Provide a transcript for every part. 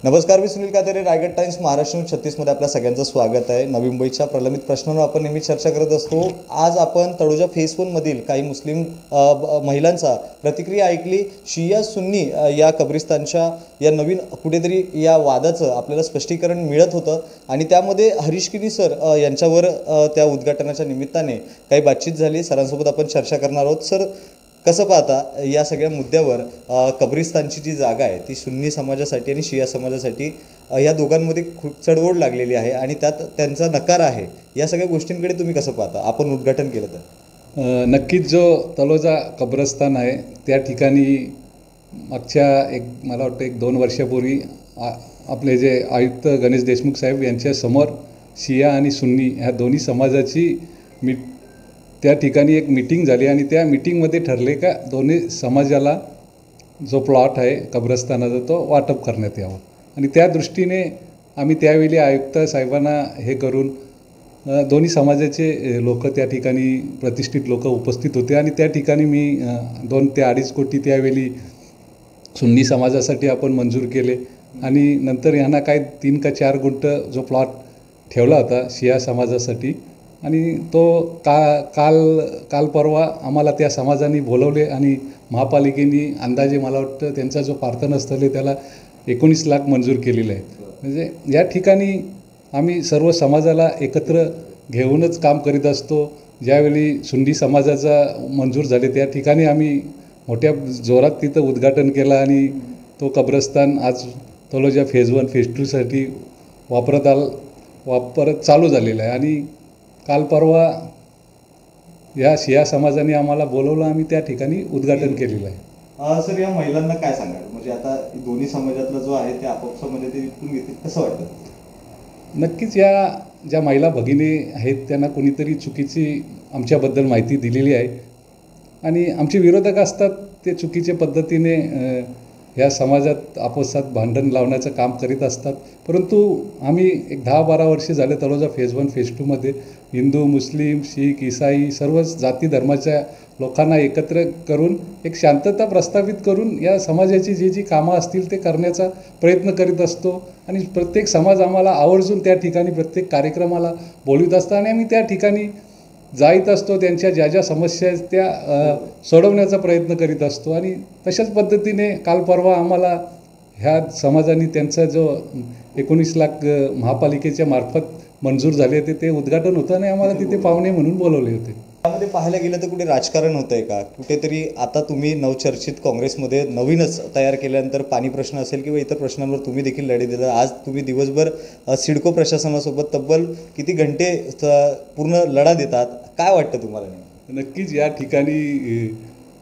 नमस्कार, मी सुनील कातेरे. रायगड टाइम्स महाराष्ट्र 36मध्ये आपल्या सगळ्यांचं स्वागत आहे. नवी मुंबईच्या प्रलंबित प्रश्नांवर आपण नेहमी चर्चा करत असतो. आज आपण तळोजा फेज 1 मधील काही मुस्लिम महिलांचा प्रतिक्रिया ऐकली. शिया सुन्नी या कब्रिस्तानच्या या नवीन कुठेतरी या वादाचं आपल्याला स्पष्टीकरण मिळत होतं आणि त्यामध्ये हरीश सर यांच्यावर त्या उद्घाटनाच्या निमित्ताने काही बातचीत झाली. सरांसोबत आपण चर्चा करणार आहोत. सर, कसं पाहता या सगळ्या मुद्द्यावर? कब्रिस्तानची जी जागा आहे ती सुन्नी समाजासाठी आणि शिया समाजासाठी या दोघांमध्ये खूप चढवड लागलेली आहे आणि त्यात त्यांचा नकार आहे. या सगळ्या गोष्टींकडे तुम्ही कसं पाहता? आपण उद्घाटन केलं तर नक्कीच जो तळोजा कब्रस्तान आहे त्या ठिकाणी मागच्या मला वाटतं 1-2 वर्षापूर्वी आपले जे आयुक्त गणेश देशमुख साहेब यांच्यासमोर शिया आणि सुन्नी ह्या दोन्ही समाजाची त्या ठिकाणी एक मीटिंग झाली आणि त्या मीटिंगमध्ये ठरले का दोन्ही समाजाला जो प्लॉट आहे कब्रस्तानाचा तो वाटप करण्यात यावं. आणि त्या दृष्टीने आम्ही त्यावेळी आयुक्त साहेबांना हे करून दोन्ही समाजाचे लोक त्या ठिकाणी प्रतिष्ठित लोक उपस्थित होते आणि त्या ठिकाणी मी 2 ते 2.5 कोटी त्यावेळी सुन्नी समाजासाठी आपण मंजूर केले आणि नंतर यांना काय 3 का 4 गुंठ जो प्लॉट ठेवला होता शिया समाजासाठी आणि तो काल परवा आम्हाला त्या समाजाने बोलवले आणि महापालिकेने अंदाजे मला वाटतं त्यांचा जो प्रार्थनास्थळ आहे त्याला 19 लाख मंजूर केलेले आहेत. म्हणजे या ठिकाणी आम्ही सर्व समाजाला एकत्र घेऊनच काम करीत असतो. ज्यावेळी सुन्नी समाजाचा मंजूर झाले त्या ठिकाणी आम्ही मोठ्या जोरात तिथं उद्घाटन केलं आणि तो कब्रस्तान आज तळोजा फेज 1 फेज 2साठी वापरत चालू झालेला आहे. आणि काल परवा या शिया समाजाने आम्हाला बोलवलं, आम्ही त्या ठिकाणी उद्घाटन केलेलं आहे. सर, या महिलांना काय सांगाल? म्हणजे आता दोन्ही समाजातला जो आहे ते आपापसामध्ये ते विकून घेतील, कसं वाटतं? नक्कीच या ज्या महिला भगिनी आहेत त्यांना कोणीतरी चुकीची आमच्याबद्दल माहिती दिलेली आहे आणि आमचे विरोधक असतात ते चुकीच्या पद्धतीने ह्या समाजात आपसात भांडण लावण्याचं काम करीत असतात. परंतु आम्ही 10-12 वर्षे झाले तळोजा फेज 1 फेज 2मध्ये हिंदू, मुस्लिम, शीख, ईसाई सर्व जाती धर्माच्या लोकांना एकत्र करून एक शांतता प्रस्थापित करून या समाजाची जी कामं असतील ते करण्याचा प्रयत्न करीत असतो आणि प्रत्येक समाज आम्हाला आवर्जून त्या ठिकाणी प्रत्येक कार्यक्रमाला बोलवित असतो आणि आम्ही त्या ठिकाणी जाईत असतो. त्यांच्या ज्या समस्या आहेत त्या सोडवण्याचा प्रयत्न करीत असतो आणि तशाच पद्धतीने काल परवा आम्हाला ह्या समाजाने त्यांचा जो 19 लाख महापालिकेच्या मार्फत मंजूर झाले ते उद्घाटन होतं आणि आम्हाला तिथे पाहुणे म्हणून बोलवले होते. त्यामध्ये पाहायला गेलं तर कुठे राजकारण होतं आहे का? कुठेतरी आता तुम्ही नवचर्चित काँग्रेसमध्ये नवीनच तयार केल्यानंतर पाणी प्रश्न असेल किंवा इतर प्रश्नांवर तुम्ही देखील लढे दिला. आज तुम्ही दिवसभर सिडको प्रशासनासोबत तब्बल किती घंटे पूर्ण लढा देतात, काय वाटतं तुम्हाला? नक्कीच या ठिकाणी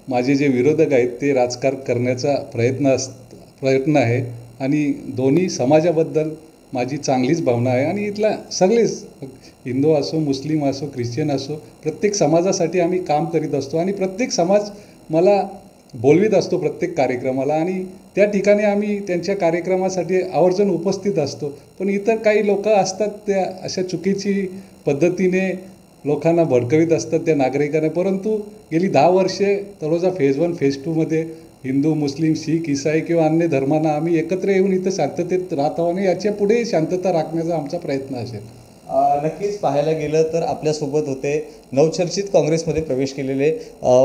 माझे जे विरोधक आहेत ते राजकारण करण्याचा प्रयत्न आहे आणि दोन्ही समाजाबद्दल माझी चांगलीच भावना आहे आणि इथला सगळेच हिंदू असो, मुस्लिम असो, ख्रिश्चन असो, प्रत्येक समाजासाठी आम्ही काम करीत असतो आणि प्रत्येक समाज मला बोलवीत असतो प्रत्येक कार्यक्रमाला आणि त्या ठिकाणी आम्ही त्यांच्या कार्यक्रमासाठी आवर्जून उपस्थित असतो. पण इतर काही लोक असतात त्या अशा चुकीची पद्धतीने लोकांना भडकवीत असतात त्या नागरिकांना. परंतु गेली 10 वर्षे तळोजा फेज 1 फेज 2मध्ये हिंदू, मुस्लिम, शीख, ईसाई किंवा अन्य धर्मांना आम्ही एकत्र येऊन इथं शांततेत राहतो आणि याच्या पुढे शांतता राखण्याचा आमचा प्रयत्न असेल. नक्कीच पाहायला गेलं तर आपल्यासोबत होते नवचर्चित काँग्रेसमध्ये प्रवेश केलेले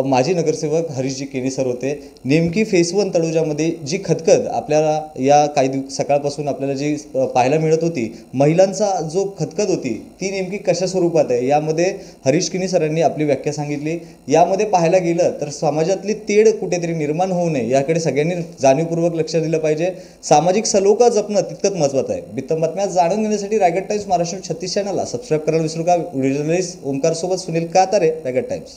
माजी नगरसेवक हरीशजी केनी सर होते. नेमकी फेज 1 तळोजामध्ये जी खदखद आपल्याला या काही सकाळपासून आपल्याला जी पाहायला मिळत होती, महिलांचा जो खदखद होती ती नेमकी कशा स्वरूपात आहे यामध्ये हरीश केनी सरांनी आपली व्याख्या सांगितली. यामध्ये पाहायला गेलं तर समाजातली तेढ कुठेतरी निर्माण होऊ नये याकडे सगळ्यांनी जाणीवपूर्वक लक्ष दिलं पाहिजे. सामाजिक सलोखा जपणं तितकंच महत्त्वाचं आहे. बित्तम बातम्या जाणून घेण्यासाठी रायगड टाइम्स महाराष्ट्र 36 चॅनलला सबस्क्राईब करायला विसरू नका. व्हिडिओ जर्नलिस्ट ओमकार सोबत सुनील कातारे, रायगड टाइम्स.